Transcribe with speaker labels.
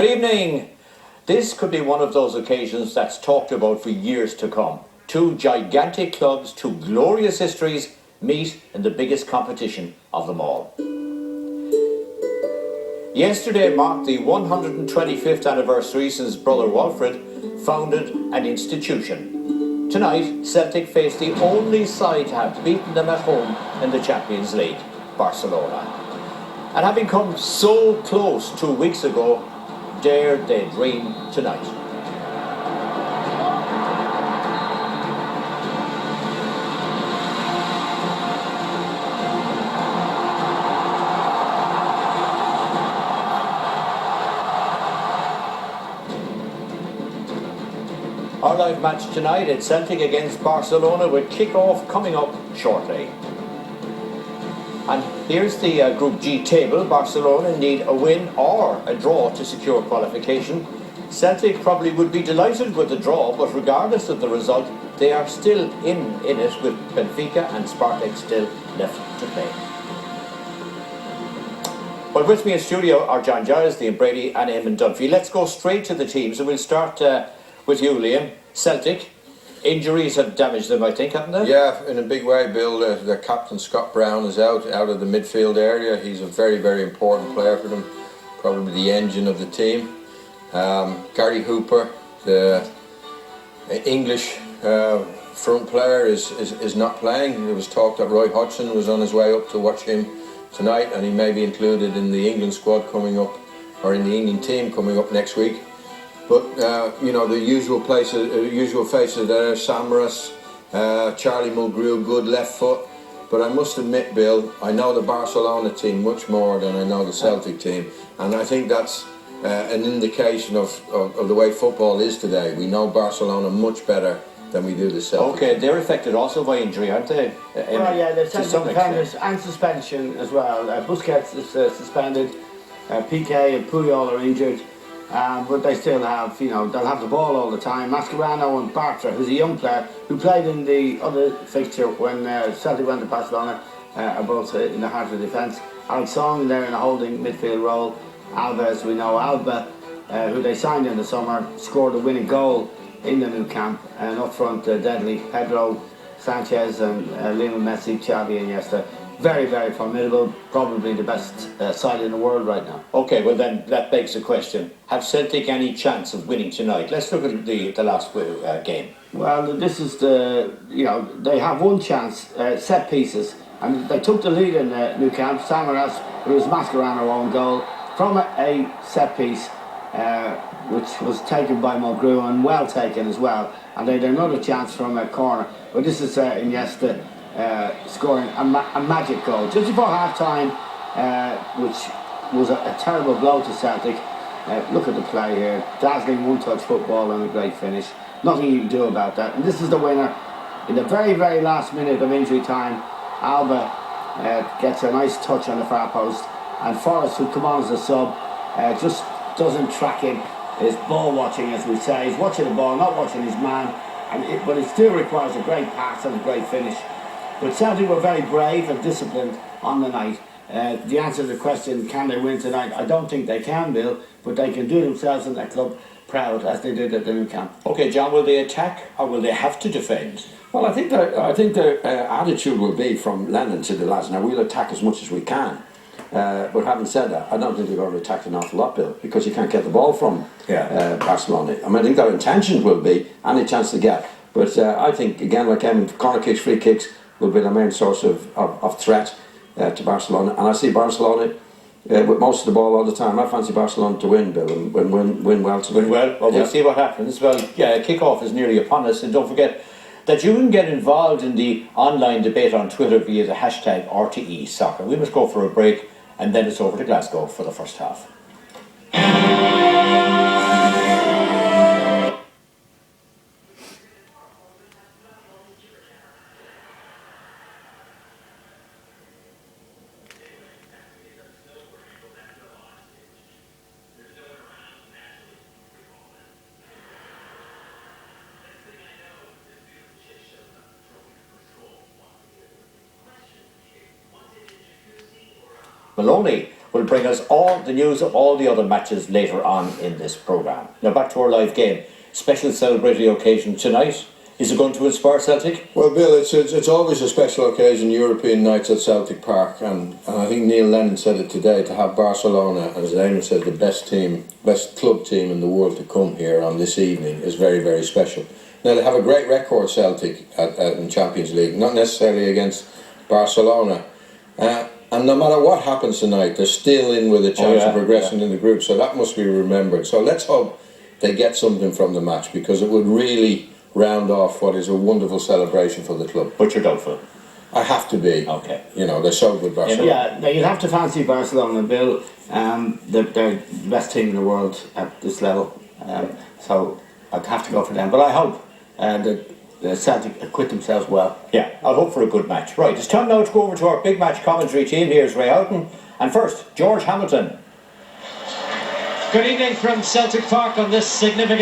Speaker 1: Good evening. This could be one of those occasions that's talked about for years to come. Two gigantic clubs, two glorious histories meet in the biggest competition of them all. Yesterday marked the 125th anniversary since brother Walfred founded an institution. Tonight, Celtic face the only side to have beaten them at home in the Champions League, Barcelona. And having come so close 2 weeks ago, dare they dream tonight. Our live match tonight at Celtic against Barcelona with kick-off coming up shortly. And here's the Group G table. Barcelona need a win or a draw to secure qualification. Celtic probably would be delighted with the draw, but regardless of the result, they are still in it with Benfica and Spartak still left to play. Well, with me in studio are John Giles, Liam Brady and Eamon Dunphy. Let's go straight to the teams, and we'll start with you, Liam. Celtic. Injuries have damaged them, I think, haven't they?
Speaker 2: Yeah, in a big way, Bill. Their captain, Scott Brown, is out of the midfield area. He's a very, very important player for them. Probably the engine of the team. Gary Hooper, the English front player, is not playing. There was talk that Roy Hodgson was on his way up to watch him tonight, and he may be included in the England squad coming up, or in the England team coming up next week. But, you know, the usual faces there, Samaras, Charlie Mulgrew, good left foot. But I must admit, Bill, I know the Barcelona team much more than I know the Celtic team. And I think that's an indication of the way football is today. We know Barcelona much better than we do the Celtic.
Speaker 1: Okay, they're affected also by injury, aren't they?
Speaker 3: Well, yeah, they're central defenders and suspension as well. Busquets is suspended, Piqué and Puyol are injured. But they still have, you know, they'll have the ball all the time. Mascherano and Bartra, who's a young player, who played in the other fixture when Celtic went to Barcelona, are both in the heart of the defence. Alex Song there in a holding midfield role. Alves, we know, Alba, who they signed in the summer, scored a winning goal in the new camp. And up front, deadly Pedro Sanchez and Lionel Messi, Xavi and Iniesta. Very, very formidable, probably the best side in the world right now.
Speaker 1: Okay, well then that begs the question, have Celtic any chance of winning tonight? Let's look at the last game.
Speaker 3: Well, this is they have one chance, set pieces, and they took the lead in the new camp. Samaras, who was Mascherano own goal, from a set piece, which was taken by Mulgrew, and well taken as well, and they had another chance from a corner, but this is Iniesta scoring a magic goal just before half-time, which was a terrible blow to Celtic. Look at the play here, dazzling one-touch football and a great finish. Nothing you can do about that. And this is the winner in the very, very last minute of injury time. Alba gets a nice touch on the far post, and Forrest, who come on as a sub, just doesn't track him. Is ball watching, as we say. He's watching the ball, not watching his man, but it still requires a great pass and a great finish. But Celtic were very brave and disciplined on the night. The answer to the question, can they win tonight? I don't think they can, Bill, but they can do themselves and their club proud, as they did at the new camp.
Speaker 1: Okay, John, will they attack or will they have to defend?
Speaker 4: Well, I think their attitude will be from Lennon to the lads. Now, we'll attack as much as we can. But having said that, I don't think they're going to attack an awful lot, Bill, because you can't get the ball from Barcelona. I mean, I think their intention will be any chance to get. But I think, again, like corner kicks, free kicks, will be the main source of threat to Barcelona. And I see Barcelona with most of the ball all the time. I fancy Barcelona to win, Bill, and win well.
Speaker 1: To win well? Well, we'll see what happens. Well, yeah, kick-off is nearly upon us, and don't forget that you can get involved in the online debate on Twitter via the hashtag RTE Soccer. We must go for a break, and then it's over to Glasgow for the first half. Maloney will bring us all the news of all the other matches later on in this programme. Now back to our live game. Special celebratory occasion tonight. Is it going to inspire Celtic?
Speaker 2: Well, Bill, it's always a special occasion, European nights at Celtic Park, and I think Neil Lennon said it today, to have Barcelona, as Damon said, the best club team in the world to come here on this evening is very, very special. Now, they have a great record, Celtic, in Champions League, not necessarily against Barcelona, and no matter what happens tonight, they're still in with a chance of progressing in the group, so that must be remembered. So let's hope they get something from the match, because it would really round off what is a wonderful celebration for the club.
Speaker 1: But you're doubtful?
Speaker 2: I have to be.
Speaker 1: Okay.
Speaker 2: You know, they're so good, Barcelona.
Speaker 3: Yeah, now you'd have to fancy Barcelona, Bill. They're the best team in the world at this level. So I'd have to go for them. But I hope that the Celtic acquit themselves well.
Speaker 1: Yeah, I'll hope for a good match. Right, it's time now to go over to our big match commentary team. Here's Ray Houghton. And first, George Hamilton.
Speaker 5: Good evening from Celtic Park on this significant